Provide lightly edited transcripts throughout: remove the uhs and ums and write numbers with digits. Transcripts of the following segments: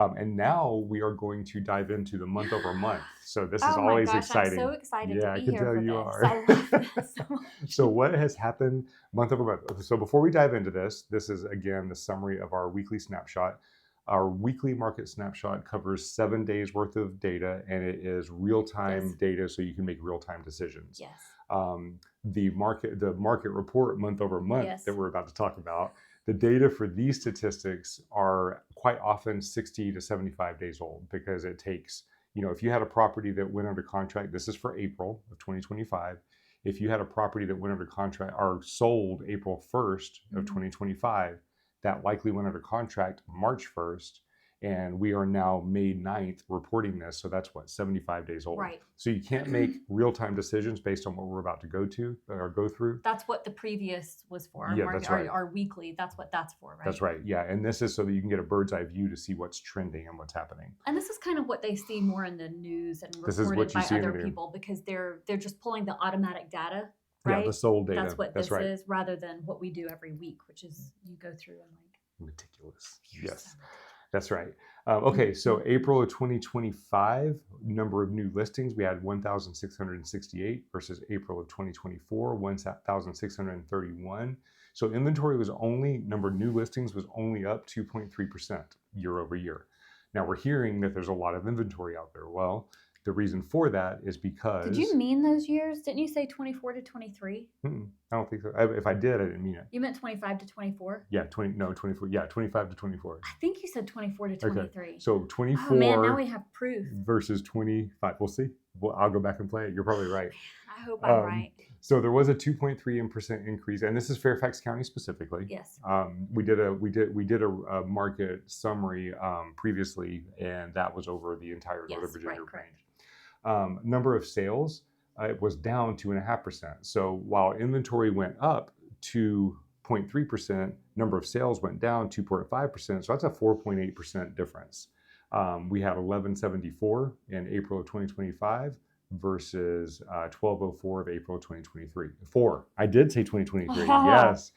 And now we are going to dive into the month over month. So this is Oh my always gosh, I'm exciting. so excited to Yeah, I be can here tell for you this. are. I love this so much. So what has happened month over month? So before we dive into this, this is again the summary of our weekly snapshot. Our weekly market snapshot covers 7 days worth of data, and it is real-time Yes. data, so you can make real-time decisions. Yes. The market report month over month that Yes. we're about to talk about, the data for these statistics are quite often 60 to 75 days old, because it takes, if you had a property that went under contract, this is for April of 2025. If you had a property that went under contract or sold April 1st of 2025, that likely went under contract March 1st, and we are now May 9th reporting this. So that's what, 75 days old. Right. So you can't make real-time decisions based on what we're about to go through. That's what the previous was for. Our Yeah, market, that's right. our weekly, that's what that's for, right? That's right. Yeah. And this is so that you can get a bird's eye view to see what's trending and what's happening. And this is kind of what they see more in the news and This is reported what you by see in the other news. people, because they're just pulling the automatic data, Yeah, right? the sold data. That's what That's this right. is, rather than what we do every week, which is you go through and like Meticulous. you're Yes. so That's right. Okay, so April of 2025, number of new listings, we had 1,668 versus April of 2024, 1,631. So inventory was number of new listings was only up 2.3% year over year. Now we're hearing that there's a lot of inventory out there. Well, the reason for that is because... Did you mean those years? Didn't you say 24 to 23? I don't think so. If I did, I didn't mean it. You meant 25 to 24? Yeah, 24. Yeah, 25 to 24. I think you said 24 to 23. Okay. So 24 Oh man, now we have proof. versus 25. We'll see. Well, I'll go back and play it. You're probably right. I hope I'm right. So there was a 2.3% increase, and this is Fairfax County specifically. Yes. We did a market summary previously, and that was over the entire Northern Virginia range. Number of sales, it was down 2.5%. So while inventory went up 2.3%, number of sales went down 2.5%. So that's a 4.8% difference. We had 1174 in April of 2025 versus 1204 of April of 2023. I did say 2023. Yes.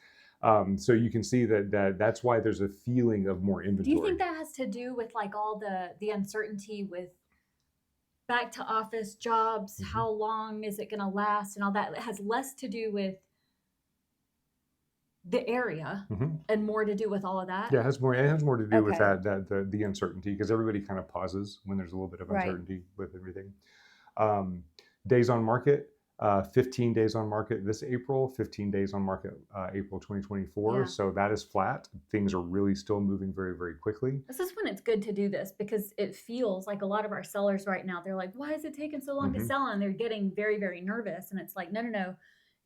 So you can see that's why there's a feeling of more inventory. Do you think that has to do with like all the uncertainty with back to office jobs? How long is it going to last and all that? It has less to do with the area and more to do with all of that. Yeah, it has more to do with the uncertainty, because everybody kind of pauses when there's a little bit of uncertainty with everything. Days on market, 15 days on market this April, 15 days on market April 2024. Yeah. So that is flat. Things are really still moving very, very quickly. This is when it's good to do this, because it feels like a lot of our sellers right now, they're like, why is it taking so long to sell? And they're getting very, very nervous. And it's like, no.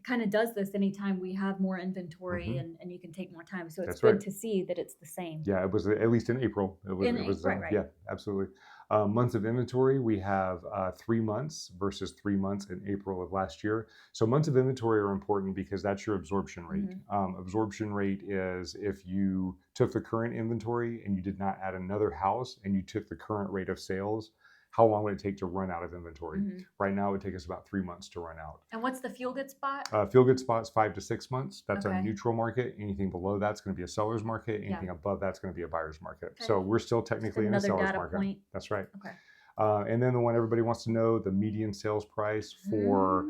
It kind of does this anytime we have more inventory and you can take more time. So it's good to see that it's the same. Yeah, it was at least in April. It was right. Yeah, absolutely. Months of inventory, we have 3 months versus 3 months in April of last year. So months of inventory are important because that's your absorption rate. Absorption rate is if you took the current inventory and you did not add another house and you took the current rate of sales, how long would it take to run out of inventory? Right now, it would take us about 3 months to run out. And what's the feel good spot? Feel good spot's 5 to 6 months. That's a neutral market. Anything below that's going to be a seller's market. Anything above that's going to be a buyer's market. So we're still technically in a seller's market. Point. That's right. Okay. And then the one everybody wants to know, the median sales price for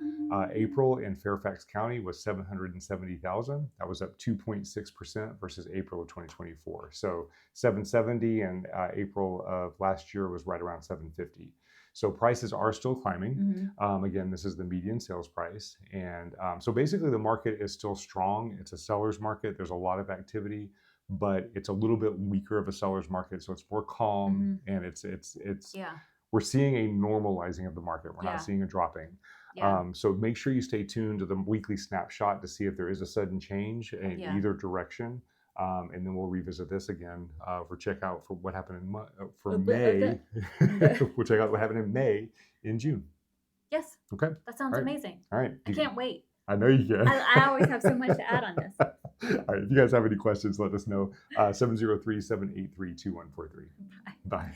April in Fairfax County was $770,000. That was up 2.6% versus April of 2024. So 770 and April of last year was right around 750. So prices are still climbing. Again, this is the median sales price. And so basically the market is still strong. It's a seller's market. There's a lot of activity, but it's a little bit weaker of a seller's market. So it's more calm and it's we're seeing a normalizing of the market. We're not seeing a dropping. So make sure you stay tuned to the weekly snapshot to see if there is a sudden change in either direction. And then we'll revisit this again for what happened in May. We'll check out what happened in May in June. Yes. Okay. That sounds amazing. All right. I can't wait. I know you can. I always have so much to add on this. All right. If you guys have any questions, let us know. 703-783-2143. Bye.